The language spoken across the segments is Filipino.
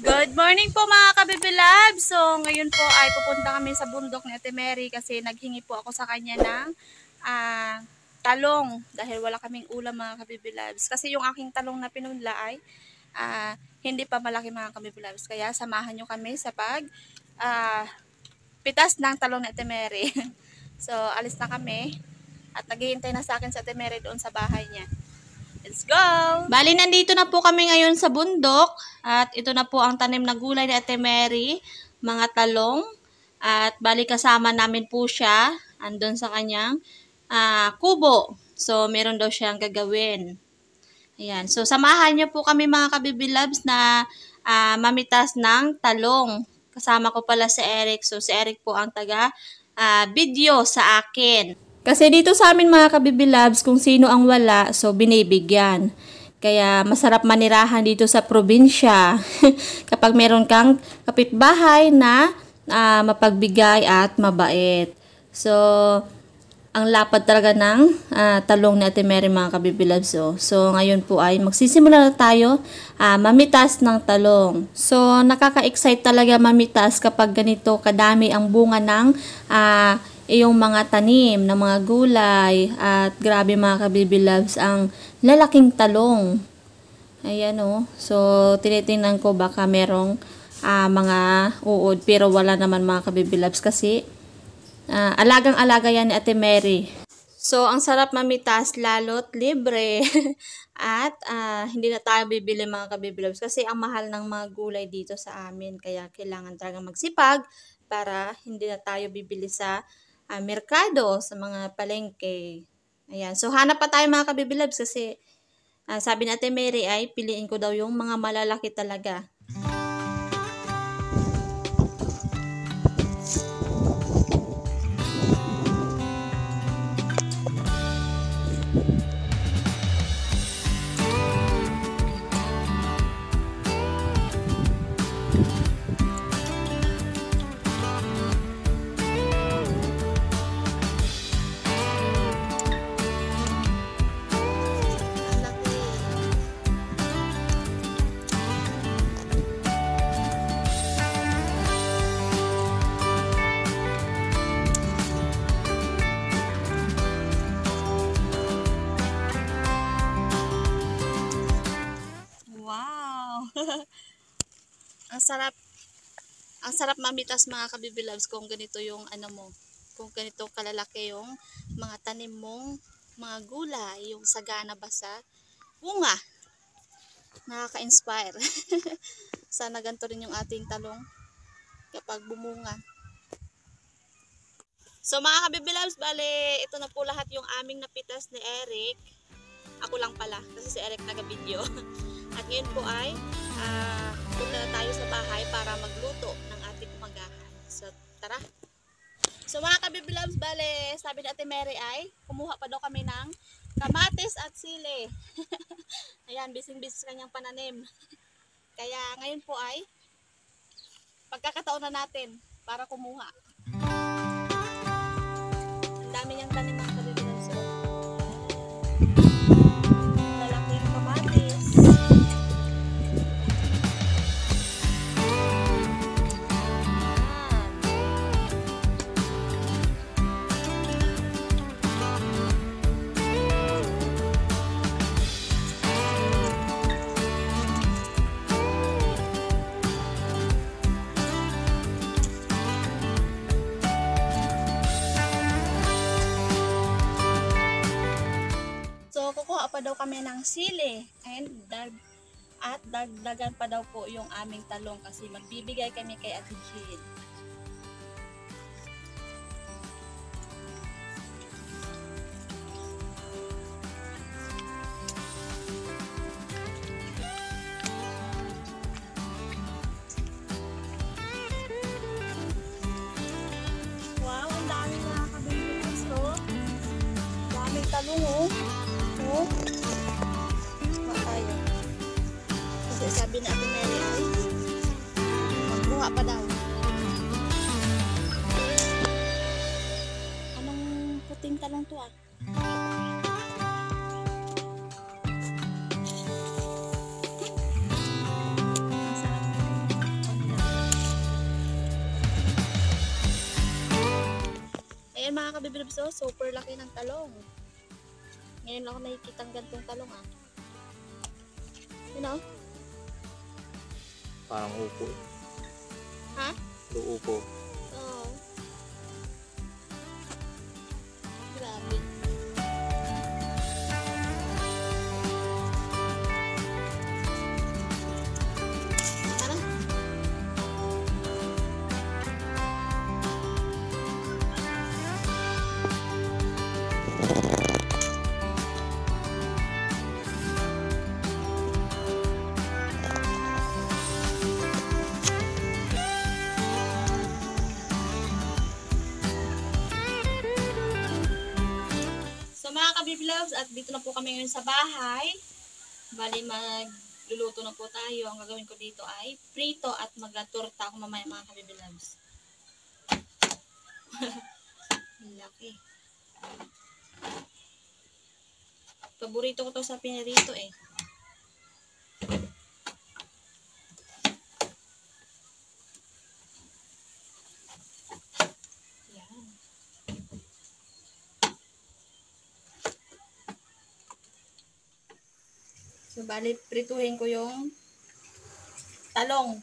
Good morning po mga kabibilab. So ngayon po ay pupunta kami sa bundok ni Ate Mary kasi naghingi po ako sa kanya ng talong dahil wala kaming ulam mga kabibilabs. Kasi yung aking talong na pinunla ay hindi pa malaki mga kabibilabs. Kaya samahan nyo kami sa pitas ng talong ni Ate Mary. So alis na kami at naghihintay na sa akin sa Ate Mary doon sa bahay niya. Let's go! Bali, nandito na po kami ngayon sa bundok at ito na po ang tanim na gulay ni Ate Mary, mga talong. At bali kasama namin po siya andun sa kanyang kubo. So, meron daw siyang gagawin. Ayan. So, samahan niyo po kami mga kabibilabs na mamitas ng talong. Kasama ko pala si Eric. So, si Eric po ang taga-video sa akin. Kasi dito sa amin mga kabibilabs, kung sino ang wala, so binibigyan. Kaya masarap manirahan dito sa probinsya. Kapag meron kang kapitbahay na mapagbigay at mabait. So, ang lapad talaga ng talong ni Ate Mary mga kabibilabs. So, ngayon po ay magsisimula na tayo mamitas ng talong. So, nakaka-excite talaga mamitas kapag ganito kadami ang bunga ng yung mga tanim ng mga gulay at grabe mga kabibilabs ang lalaking talong. Ayan So, tinitingnan ko baka merong mga uod pero wala naman mga kabibilabs kasi alagang-alaga yan ni Ate Mary. So, ang sarap mamitas lalo't libre at hindi na tayo bibili mga kabibilabs kasi ang mahal ng mga gulay dito sa amin kaya kailangan talaga magsipag para hindi na tayo bibili sa merkado, sa mga palengke. Ayan. So, hanap pa tayo mga kabibilabs kasi sabi ni Ate Mary ay piliin ko daw yung mga malalaki talaga. Wow! Ang sarap. Ang sarap mamitas mga kabibilabs kung ganito yung kung ganito kalalaki yung mga tanim mong mga gulay, yung sagana ba sa bunga. Nakaka-inspire. Sana ganito rin yung ating talong kapag bumunga. So mga kabibilabs, bale, ito na po lahat yung aming napitas ni Eric. Ako lang pala, kasi si Eric naga-video. At ngayon po ay punta na tayo sa bahay para magluto ng ating umagahan. So, tara! So mga kabibilabs, bale, sabi ni Ate Mary ay kumuha pa daw kami ng kamatis at sili. Ayan, bising-bising kanyang pananim. Kaya ngayon po ay pagkakataon na natin para kumuha. Ang dami niyang tanim mga kabibilabs. So, lalaki yung kamatis. So, kukuha pa daw kami ng sili at dagdagan pa daw po yung aming talong kasi magbibigay kami kay Ate Jean. Wow, ang dami na kabibilis to. Daming talong tayo. Kasi sabi na Ate Mary ay magbuha pa daw. Anong puting talong to Ang sarap. Ayan mga kabibilabs, oh, super laki ng talong. Ngayon ako nakikita ang gantong talong ah. You know? Parang upo. Ha? Upo. Oo. Grabe. Tara. So mga kabiblogs, at dito na po kami ngayon sa bahay. Bali magluluto na po tayo. Ang gagawin ko dito ay prito at mag-torta ako mamaya mga kabiblogs. Laki. Paborito ko to sa pinirito eh. Yan. So bali prituhin ko yung talong.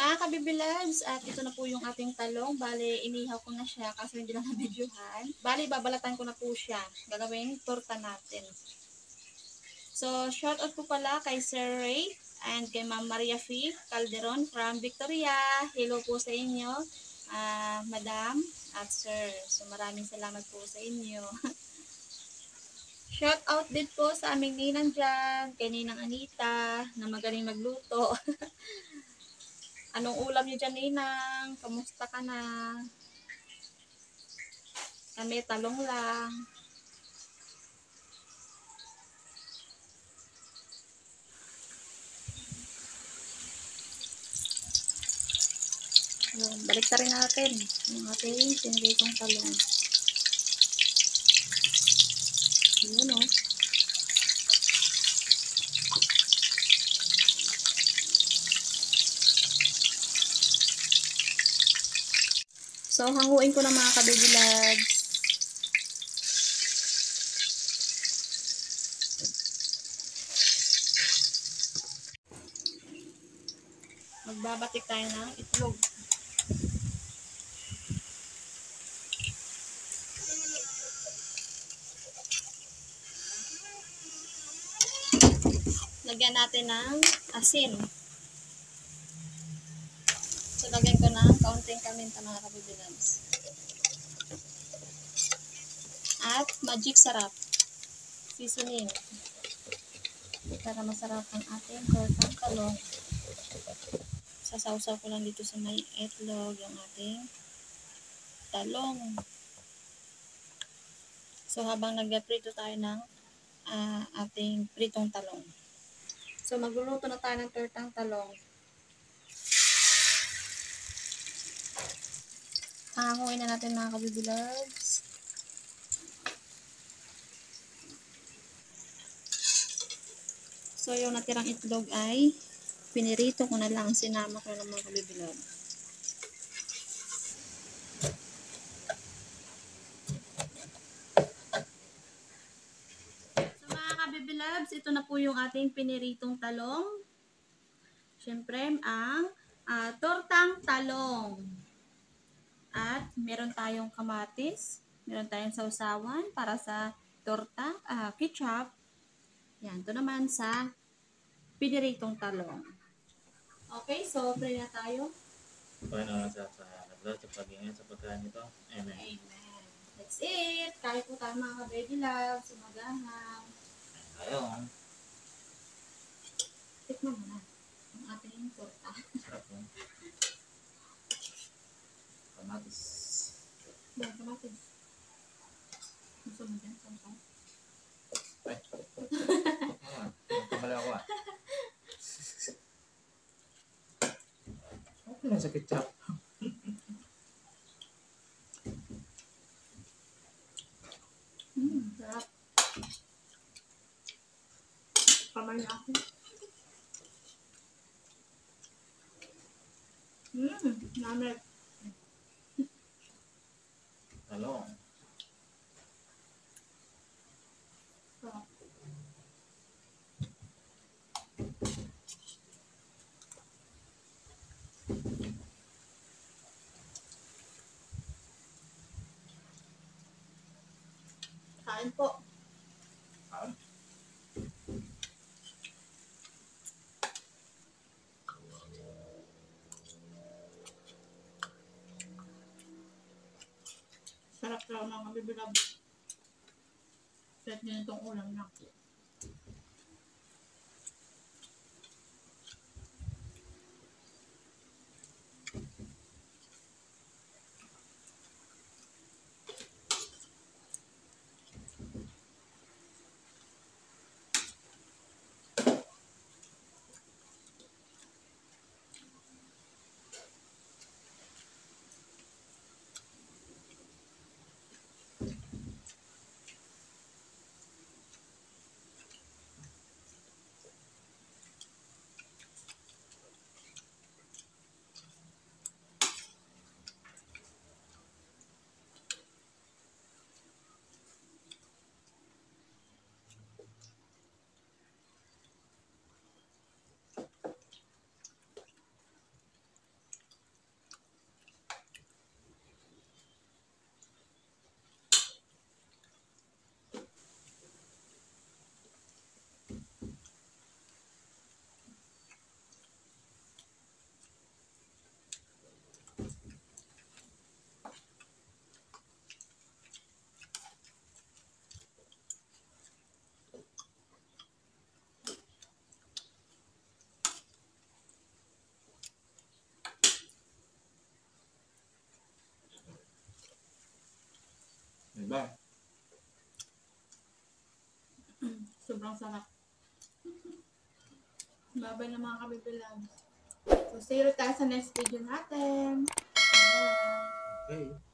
Mga kabibilags, at ito na po yung ating talong. Bali, inihaw ko na siya kasi hindi lang na-videohan. Bali, babalatan ko na po siya. Gagawin torta natin. So, shout out po pala kay Sir Ray and kay Ma'am Maria Fee Calderon from Victoria. Hello po sa inyo, Madam at Sir. So, maraming salamat po sa inyo. Shout out din po sa aming ninang dyan, kay Ninang Anita, na magaling magluto. Anong ulam niyo dyan, Ninang? Kamusta ka na? Kami, talong lang. Balik ta rin natin yung ating piniritong talong. Yun o. So, hanguin ko na mga kabibilags. Magbabatik tayo ng itlog. Lagyan natin ng asin. So, lagyan ko ng kaunting paminta mga kabibilags. At magic sarap. Seasoning. Para masarap ang ating tortang talong. Sasawsaw ko lang dito sa may itlog yung ating talong. So, habang nagprito tayo ng ating pritong talong. So, magluluto na tayo ng tortang talong. Hanguin na natin mga kabibilags. So, yung natirang itlog ay pinirito ko na lang. Sinama ko ng mga kabibilog. So, mga kabibilabs, ito na po yung ating piniritong talong. Siyempre, ang tortang talong. At meron tayong kamatis. Meron tayong sausawan para sa torta, ketchup. Yan, ito naman sa piniritong talong. Okay, so pray na tayo. Panginoon sa naglalat sa pag-ingat sa pagkain ito. Amen. Amen. That's it. Kahit po tayo mga ka-baby love, sumagahan. Ayun. Tikman mo na ang ating torta. Sarap yun. Kamatis. Yan, kamatis. Gusto mo dyan, samsam. Ay. Nagkamali ako ah. Okay lang sa ketchup. Sarap. Kamay na ako. Namit. Talong. Sarap. Kain po. Kaon. Sarap daw ng kabibilab. Kahit ganitong ulam lang. Diba? Sobrang sarap. Babay na mga kabibilab. So, see you tayo sa next video natin. Bye! Okay.